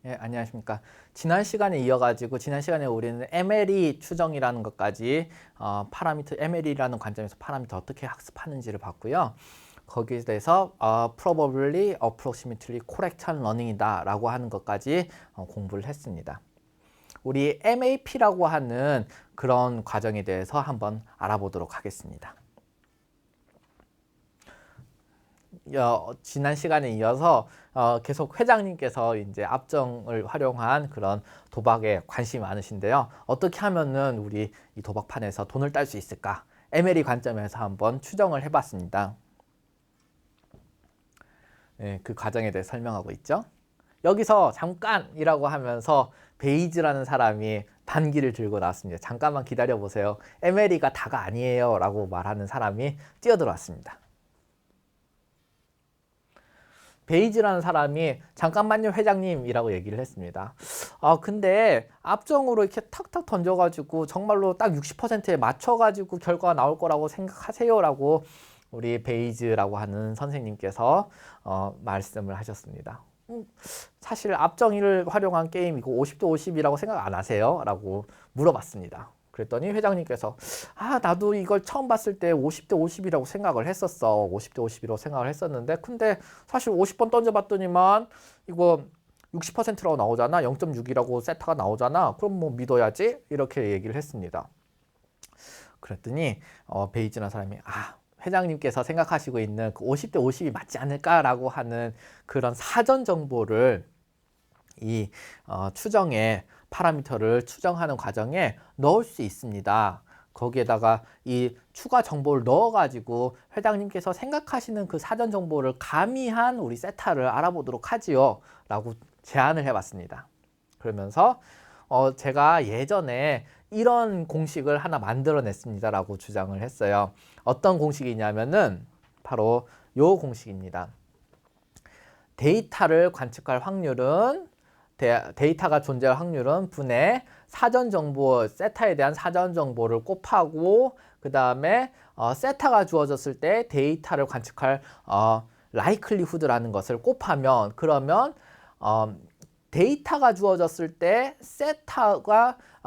예, 안녕하십니까. 지난 시간에 이어가지고 지난 시간에 우리는 MLE 추정이라는 것까지 파라미터 MLE라는 관점에서 파라미터 어떻게 학습하는지를 봤고요. 거기에 대해서 probably, approximately correct learning이다 라고 하는 것까지 공부를 했습니다. 우리 MAP라고 하는 그런 과정에 대해서 한번 알아보도록 하겠습니다. 지난 시간에 이어서 계속 회장님께서 이제 압정을 활용한 그런 도박에 관심이 많으신데요. 어떻게 하면은 우리 이 도박판에서 돈을 딸 수 있을까? MLE 관점에서 한번 추정을 해봤습니다. 네, 그 과정에 대해 설명하고 있죠. 여기서 잠깐이라고 하면서 베이즈라는 사람이 반기를 들고 나왔습니다. 잠깐만 기다려 보세요. MLE가 다가 아니에요 라고 말하는 사람이 뛰어들어왔습니다. 베이즈라는 사람이 잠깐만요 회장님이라고 얘기를 했습니다. 근데 압정으로 이렇게 탁탁 던져가지고 정말로 딱 60%에 맞춰가지고 결과가 나올 거라고 생각하세요 라고 우리 베이즈라고 하는 선생님께서 말씀을 하셨습니다. 사실 압정을 활용한 게임이고 50대 50이라고 생각 안 하세요? 라고 물어봤습니다. 그랬더니 회장님께서 나도 이걸 처음 봤을 때 50대 50이라고 생각을 했었어. 50대 50이라고 생각을 했었는데 근데 사실 50번 던져봤더니만 이거 60%라고 나오잖아. 0.6이라고 세타가 나오잖아. 그럼 뭐 믿어야지? 이렇게 얘기를 했습니다. 그랬더니 베이즈라는 사람이 회장님께서 생각하시고 있는 그 50대 50이 맞지 않을까라고 하는 그런 사전 정보를 이 추정에 파라미터를 추정하는 과정에 넣을 수 있습니다. 거기에다가 이 추가 정보를 넣어가지고 회장님께서 생각하시는 그 사전 정보를 가미한 우리 세타를 알아보도록 하지요. 라고 제안을 해봤습니다. 그러면서 제가 예전에 이런 공식을 하나 만들어냈습니다. 라고 주장을 했어요. 어떤 공식이냐면은 바로 요 공식입니다. 데이터를 관측할 확률은 데이터가 존재할 확률은 분의 사전 정보 세타에 대한 사전 정보를 곱하고 그 다음에 세타가 주어졌을 때 데이터를 관측할 likelihood라는 것을 곱하면 그러면 데이터가 주어졌을 때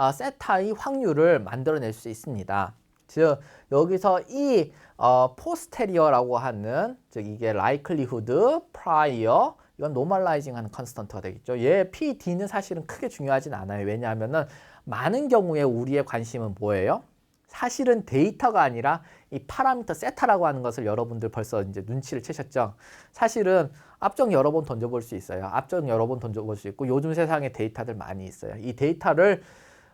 세타의 확률을 만들어낼 수 있습니다. 즉 여기서 이 posterior라고 하는 즉 이게 likelihood, prior 이건 노멀라이징 하는 컨스턴트가 되겠죠. 얘 PD는 사실은 크게 중요하진 않아요. 왜냐하면은 많은 경우에 우리의 관심은 뭐예요? 사실은 데이터가 아니라 이 파라미터 세타라고 하는 것을 여러분들 벌써 이제 눈치를 채셨죠. 사실은 압정 여러 번 던져볼 수 있어요. 압정 여러 번 던져볼 수 있고 요즘 세상에 데이터들 많이 있어요. 이 데이터를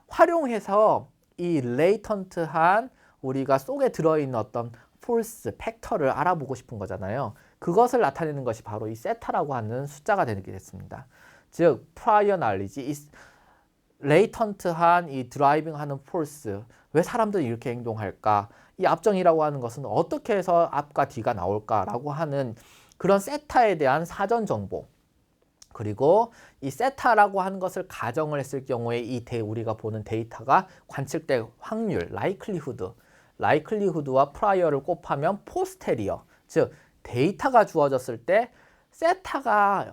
활용해서 이 레이턴트한 우리가 속에 들어있는 어떤 폴스, 팩터를 알아보고 싶은 거잖아요. 그것을 나타내는 것이 바로 이 세타라고 하는 숫자가 되게 됐습니다. 즉, 프라이어 날리지, 이 레이턴트한 이 드라이빙하는 폴스, 왜 사람들이 이렇게 행동할까? 이 압정이라고 하는 것은 어떻게 해서 앞과 뒤가 나올까라고 하는 그런 세타에 대한 사전 정보, 그리고 이 세타라고 하는 것을 가정을 했을 경우에 우리가 보는 데이터가 관측될 확률, likelihood와 prior를 곱하면 posterior, 즉 데이터가 주어졌을 때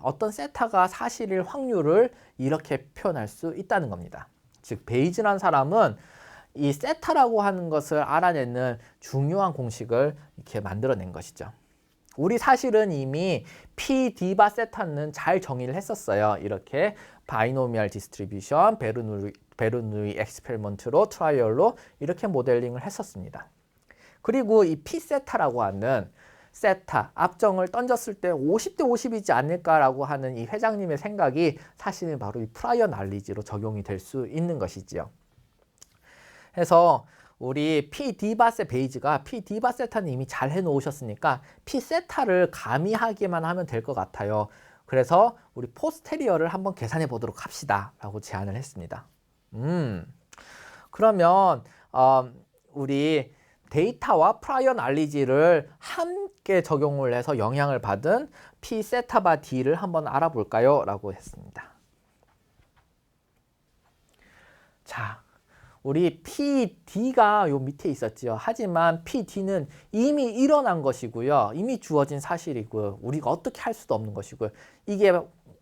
어떤 세타가 사실일 확률을 이렇게 표현할 수 있다는 겁니다. 즉 베이즈라는 사람은 이 세타라고 하는 것을 알아내는 중요한 공식을 이렇게 만들어낸 것이죠. 우리 사실은 이미 P-D바 세타는 잘 정의를 했었어요. 이렇게 바이노미얼 디스트리뷰션, 베르누이 엑스페리먼트로 트라이얼로 이렇게 모델링을 했었습니다. 그리고 이 P-세타라고 하는 세타, 압정을 던졌을 때 50대 50이지 않을까라고 하는 이 회장님의 생각이 사실은 바로 이 프라이어 날리지로 적용이 될 수 있는 것이지요. 해서 우리 P-D바세 베이즈가 P-D바 세타는 이미 잘 해놓으셨으니까 P-세타를 가미하기만 하면 될 것 같아요. 그래서 우리 포스테리어를 한번 계산해 보도록 합시다 라고 제안을 했습니다. 그러면 우리 데이터와 프라이어 날리지를 함께 적용을 해서 영향을 받은 P-세타 바 D를 한번 알아볼까요? 라고 했습니다. 자, 우리 PD가 요 밑에 있었죠. 하지만 PD는 이미 일어난 것이고요. 이미 주어진 사실이고요. 우리가 어떻게 할 수도 없는 것이고요. 이게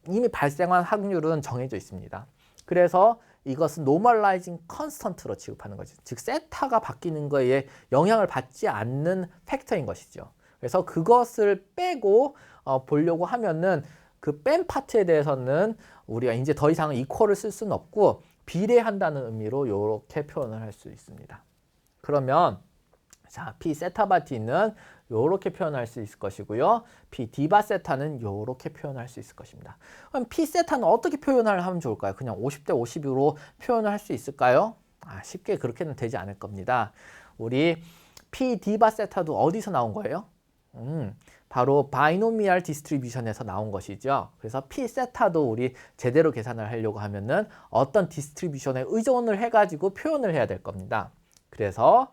이미 발생한 확률은 정해져 있습니다. 그래서 이것은 normalizing constant로 취급하는 거죠. 즉 세타가 바뀌는 거에 영향을 받지 않는 팩터인 것이죠. 그래서 그것을 빼고 보려고 하면은 그 뺀 파트에 대해서는 우리가 이제 더 이상 이퀄을 쓸 수는 없고 비례한다는 의미로 이렇게 표현을 할 수 있습니다. 그러면 자, P 세타 바 T는 이렇게 표현할 수 있을 것이고요. P D 바 세타는 이렇게 표현할 수 있을 것입니다. 그럼 P 세타는 어떻게 표현을 하면 좋을까요? 그냥 50대 50으로 표현을 할 수 있을까요? 쉽게 그렇게는 되지 않을 겁니다. 우리 P D 바 세타도 어디서 나온 거예요? 바로 바이노미얼 디스트리뷰션에서 나온 것이죠. 그래서 P 세타도 우리 제대로 계산을 하려고 하면은 어떤 디스트리뷰션에 의존을 해가지고 표현을 해야 될 겁니다. 그래서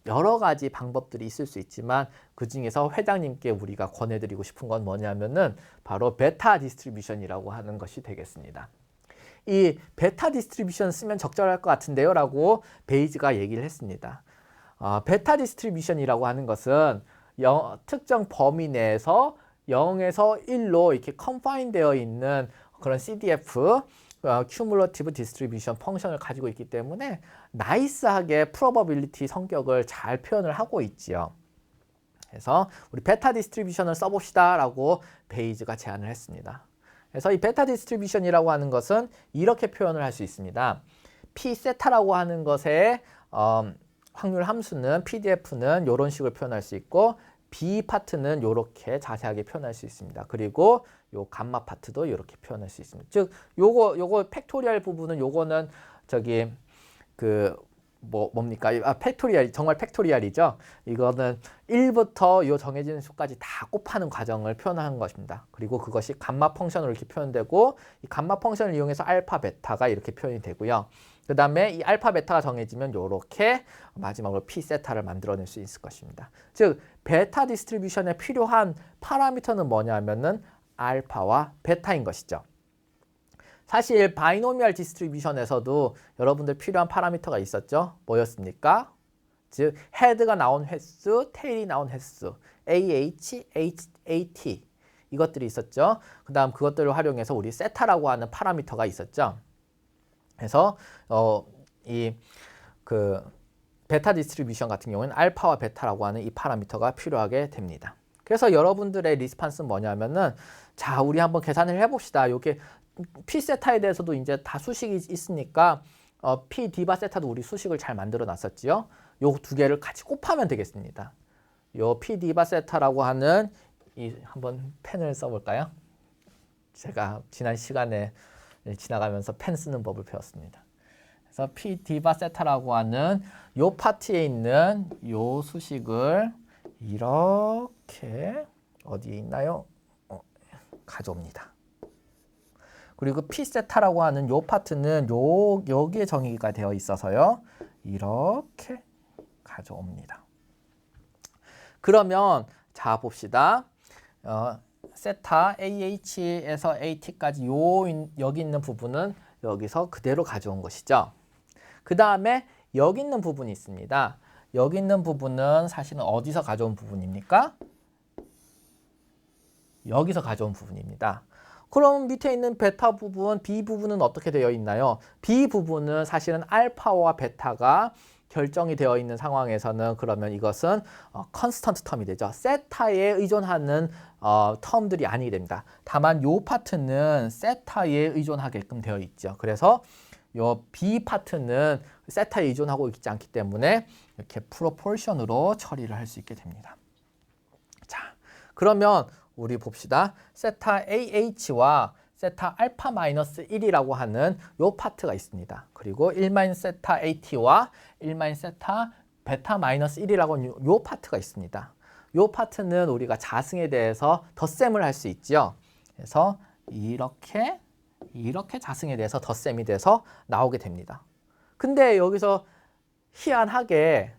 여러 가지 방법들이 있을 수 있지만 그 중에서 회장님께 우리가 권해드리고 싶은 건 뭐냐면은 바로 베타 디스트리뷰션이라고 하는 것이 되겠습니다. 이 베타 디스트리뷰션 쓰면 적절할 것 같은데요 라고 베이지가 얘기를 했습니다. 베타 디스트리뷰션이라고 하는 것은 특정 범위 내에서 0에서 1로 이렇게 컨파인 되어 있는 그런 CDF Cumulative Distribution 펑션을 가지고 있기 때문에 나이스하게 probability 성격을 잘 표현을 하고 있지요. 그래서 우리 베타 디스트리뷰션을 써봅시다 라고 베이지가 제안을 했습니다. 그래서 이 베타 디스트리뷰션이라고 하는 것은 이렇게 표현을 할 수 있습니다. P 세타라고 하는 것의 확률 함수는 PDF는 이런 식으로 표현할 수 있고 B 파트는 이렇게 자세하게 표현할 수 있습니다. 그리고 요 감마 파트도 이렇게 표현할 수 있습니다. 즉 요거 팩토리얼 부분은 요거는 저기 뭡니까? 팩토리얼 정말 팩토리얼이죠. 이거는 1부터 요 정해지는 수까지 다 곱하는 과정을 표현하는 것입니다. 그리고 그것이 감마 펑션으로 이렇게 표현되고 이 감마 펑션을 이용해서 알파 베타가 이렇게 표현이 되고요. 그 다음에 이 알파 베타가 정해지면 이렇게 마지막으로 P 세타를 만들어낼 수 있을 것입니다. 즉 베타 디스트리뷰션에 필요한 파라미터는 뭐냐면은 알파와 베타인 것이죠. 사실 바이노미얼 디스트리뷰션에서도 여러분들 필요한 파라미터가 있었죠. 뭐였습니까? 즉 헤드가 나온 횟수, 테일이 나온 횟수, AH, AT 이것들이 있었죠. 그 다음 그것들을 활용해서 우리 세타라고 하는 파라미터가 있었죠. 그래서 베타 디스트리뷰션 같은 경우에는 알파와 베타라고 하는 이 파라미터가 필요하게 됩니다. 그래서 여러분들의 리스판스는 뭐냐면은 자, 우리 한번 계산을 해봅시다. 요게 P 세타에 대해서도 이제 다 수식이 있으니까 P 디바 세타도 우리 수식을 잘 만들어 놨었지요. 요 두 개를 같이 곱하면 되겠습니다. 요 P 디바 세타라고 하는 한번 펜을 써볼까요? 제가 지난 시간에 지나가면서 펜 쓰는 법을 배웠습니다. 그래서 P 디바 세타라고 하는 요 파트에 있는 요 수식을 이렇게 어디에 있나요? 가져옵니다. 그리고 P 세타라고 하는 요 파트는 여기에 정의가 되어 있어서요. 이렇게 가져옵니다. 그러면 자 봅시다. 세타 AH에서 AT까지 여기 있는 부분은 여기서 그대로 가져온 것이죠. 그 다음에 여기 있는 부분이 있습니다. 여기 있는 부분은 사실은 어디서 가져온 부분입니까? 여기서 가져온 부분입니다. 그럼 밑에 있는 베타 부분, B 부분은 어떻게 되어 있나요? B 부분은 사실은 알파와 베타가 결정이 되어 있는 상황에서는 그러면 이것은 컨스턴트 텀이 되죠. 세타에 의존하는 텀들이 아니게 됩니다. 다만 요 파트는 세타에 의존하게끔 되어 있죠. 그래서 요 B 파트는 세타에 의존하고 있지 않기 때문에 이렇게 프로포션으로 처리를 할 수 있게 됩니다. 자, 그러면 우리 봅시다. 세타 AH와 세타 알파 마이너스 1이라고 하는 요 파트가 있습니다. 그리고 1마이너스 세타 AT와 1마이너스 세타 베타 마이너스 1이라고 하는 요 파트가 있습니다. 요 파트는 우리가 자승에 대해서 덧셈을 할 수 있죠. 그래서 이렇게 자승에 대해서 덧셈이 돼서 나오게 됩니다. 근데 여기서 희한하게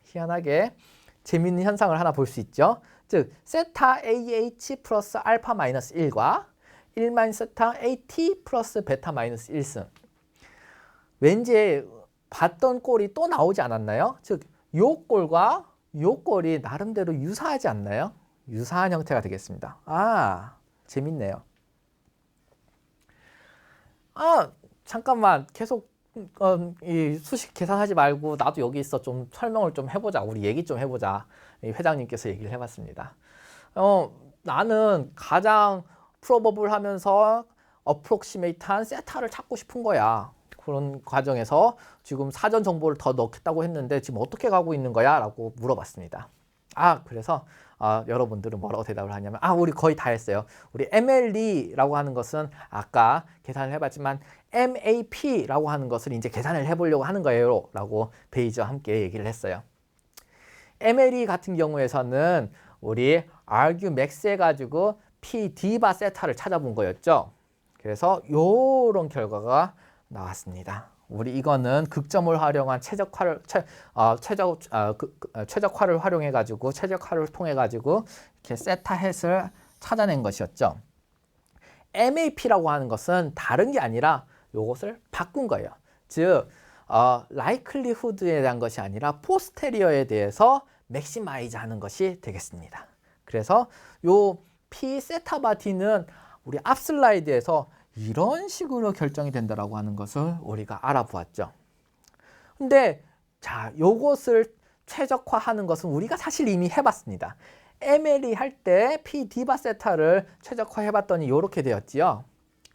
재미있는 현상을 하나 볼 수 있죠. 즉 세타 AH 플러스 알파 마이너스 1과 1마이너스 세타 AT 플러스 베타 마이너스 1승. 왠지 봤던 꼴이 또 나오지 않았나요? 즉 요 꼴과 요 꼴이 나름대로 유사하지 않나요? 유사한 형태가 되겠습니다. 재밌네요. 아, 잠깐만. 계속 이 수식 계산하지 말고 나도 여기 있어. 좀 설명을 좀 해보자. 우리 얘기 좀 해보자. 이 회장님께서 얘기를 해봤습니다. 나는 가장 프로버블 하면서 어프록시메이트한 세타를 찾고 싶은 거야. 그런 과정에서 지금 사전 정보를 더 넣겠다고 했는데 지금 어떻게 가고 있는 거야? 라고 물어봤습니다. 그래서 여러분들은 뭐라고 대답을 하냐면 우리 거의 다 했어요. 우리 MLE라고 하는 것은 아까 계산을 해봤지만 MAP라고 하는 것을 이제 계산을 해보려고 하는 거예요. 라고 베이지와 함께 얘기를 했어요. MLE 같은 경우에서는 우리 argmax 해가지고 PD바 세타를 찾아본 거였죠. 그래서 요런 결과가 나왔습니다. 우리 이거는 극점을 활용한 최적화를 활용해 가지고 최적화를 통해 가지고 이렇게 세타 햇을 찾아낸 것이었죠. MAP라고 하는 것은 다른 게 아니라 요것을 바꾼 거예요. 즉 likelihood에 대한 것이 아니라 posterior에 대해서 maximize 하는 것이 되겠습니다. 그래서 요 P 세타바 D는 우리 앞 슬라이드에서 이런 식으로 결정이 된다라고 하는 것을 우리가 알아보았죠. 근데 자, 요것을 최적화하는 것은 우리가 사실 이미 해봤습니다. MLE 할 때 P 디바 세타를 최적화해 봤더니 이렇게 되었지요.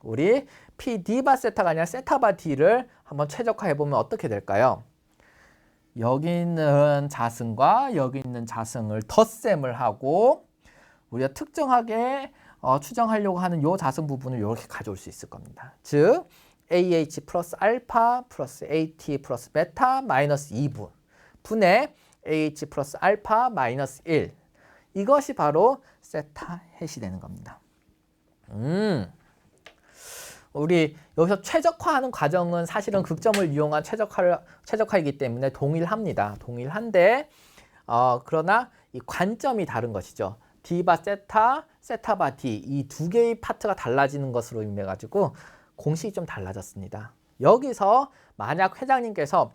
우리 P 디바 세타가 아니라 세타바 D를 한번 최적화해 보면 어떻게 될까요? 여기 있는 자승과 여기 있는 자승을 덧셈을 하고 우리가 특정하게 추정하려고 하는 요 자승 부분을 이렇게 가져올 수 있을 겁니다. 즉 AH 플러스 알파 플러스 AT 플러스 베타 마이너스 2분 분의 AH 플러스 알파 마이너스 1 이것이 바로 세타 햇이 되는 겁니다. 우리 여기서 최적화하는 과정은 사실은 극점을 이용한 최적화이기 때문에 동일합니다. 동일한데 그러나 이 관점이 다른 것이죠. D바 세타, 세타바 D 이 두 개의 파트가 달라지는 것으로 인해 가지고 공식이 좀 달라졌습니다. 여기서 만약 회장님께서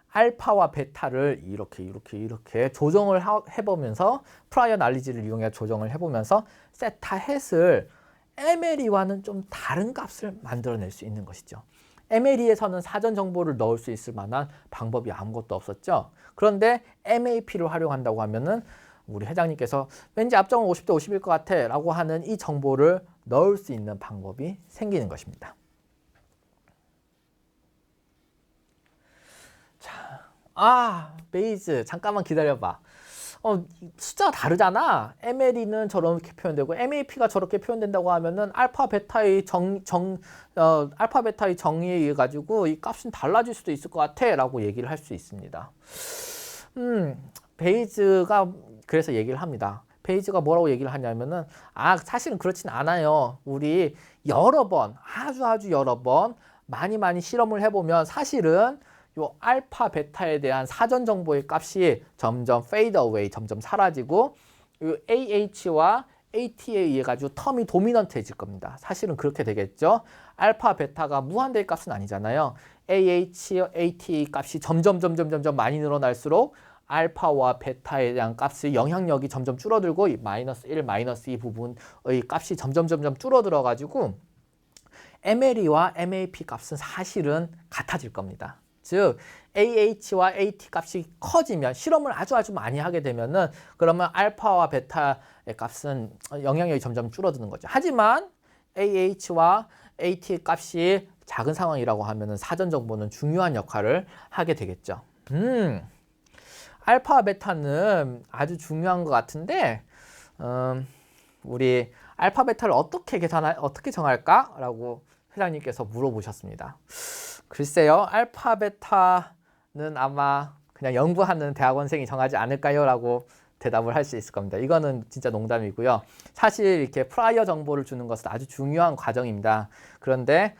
알파와 베타를 이렇게 조정을 해보면서 프라이어 날리지를 이용해 조정을 해보면서 세타 햇을 MLE와는 좀 다른 값을 만들어낼 수 있는 것이죠. MLE에서는 사전 정보를 넣을 수 있을 만한 방법이 아무것도 없었죠. 그런데 MAP를 활용한다고 하면은 우리 회장님께서 왠지 앞정은 50대 50일 것 같아 라고 하는 이 정보를 넣을 수 있는 방법이 생기는 것입니다. 자, 베이즈 잠깐만 기다려봐. 숫자가 다르잖아. MLE는 저렇게 표현되고 MAP가 저렇게 표현된다고 하면은 알파 베타의 정의에 의해 가지고 이 값은 달라질 수도 있을 것 같아라고 얘기를 할 수 있습니다. 베이즈가 그래서 얘기를 합니다. 베이즈가 뭐라고 얘기를 하냐면은 사실은 그렇진 않아요. 우리 여러 번 아주 여러 번 많이 실험을 해보면 사실은 요 알파 베타에 대한 사전 정보의 값이 점점 fade away 점점 사라지고 요 AH와 AT에 의해 가지고 텀이 도미넌트해질 겁니다. 사실은 그렇게 되겠죠. 알파 베타가 무한대의 값은 아니잖아요. AH, AT 값이 점점 많이 늘어날수록 알파와 베타에 대한 값의 영향력이 점점 줄어들고 이 마이너스 1, 마이너스 2 부분의 값이 점점 줄어들어 가지고 MLE와 MAP 값은 사실은 같아질 겁니다. 즉 AH와 AT 값이 커지면 실험을 아주 많이 하게 되면은 그러면 알파와 베타의 값은 영향력이 점점 줄어드는 거죠. 하지만 AH와 AT 값이 작은 상황이라고 하면은 사전 정보는 중요한 역할을 하게 되겠죠. 알파와 베타는 아주 중요한 것 같은데 우리 알파 베타를 어떻게 정할까? 라고 회장님께서 물어보셨습니다. 글쎄요, 알파 베타는 아마 그냥 연구하는 대학원생이 정하지 않을까요? 라고 대답을 할 수 있을 겁니다. 이거는 진짜 농담이고요. 사실 이렇게 프라이어 정보를 주는 것은 아주 중요한 과정입니다. 그런데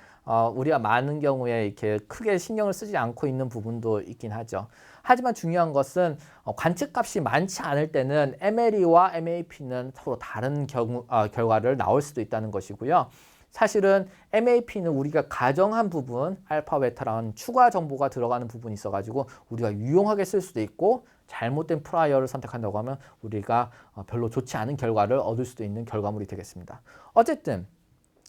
우리가 많은 경우에 이렇게 크게 신경을 쓰지 않고 있는 부분도 있긴 하죠. 하지만 중요한 것은 관측값이 많지 않을 때는 MLE와 MAP는 서로 다른 결과를 나올 수도 있다는 것이고요. 사실은 MAP는 우리가 가정한 부분, 알파, 베타라는 추가 정보가 들어가는 부분이 있어가지고 우리가 유용하게 쓸 수도 있고 잘못된 프라이어를 선택한다고 하면 우리가 별로 좋지 않은 결과를 얻을 수도 있는 결과물이 되겠습니다. 어쨌든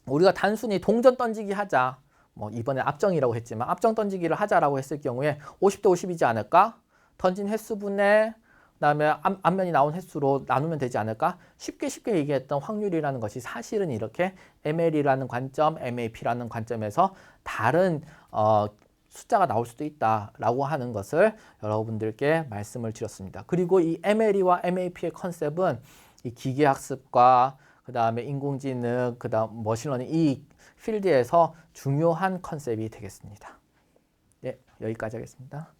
우리가 단순히 동전 던지기 하자, 뭐 이번에 압정이라고 했지만 압정 던지기를 하자라고 했을 경우에 50대 50이지 않을까? 던진 횟수분의 그다음에 앞면이 나온 횟수로 나누면 되지 않을까? 쉽게 얘기했던 확률이라는 것이 사실은 이렇게 ML이라는 관점, MAP라는 관점에서 다른 숫자가 나올 수도 있다라고 하는 것을 여러분들께 말씀을 드렸습니다. 그리고 이 MLE와 MAP의 컨셉은 이 기계학습과 그다음에 인공지능, 그다음 머신러닝 이 필드에서 중요한 컨셉이 되겠습니다. 네, 여기까지 하겠습니다.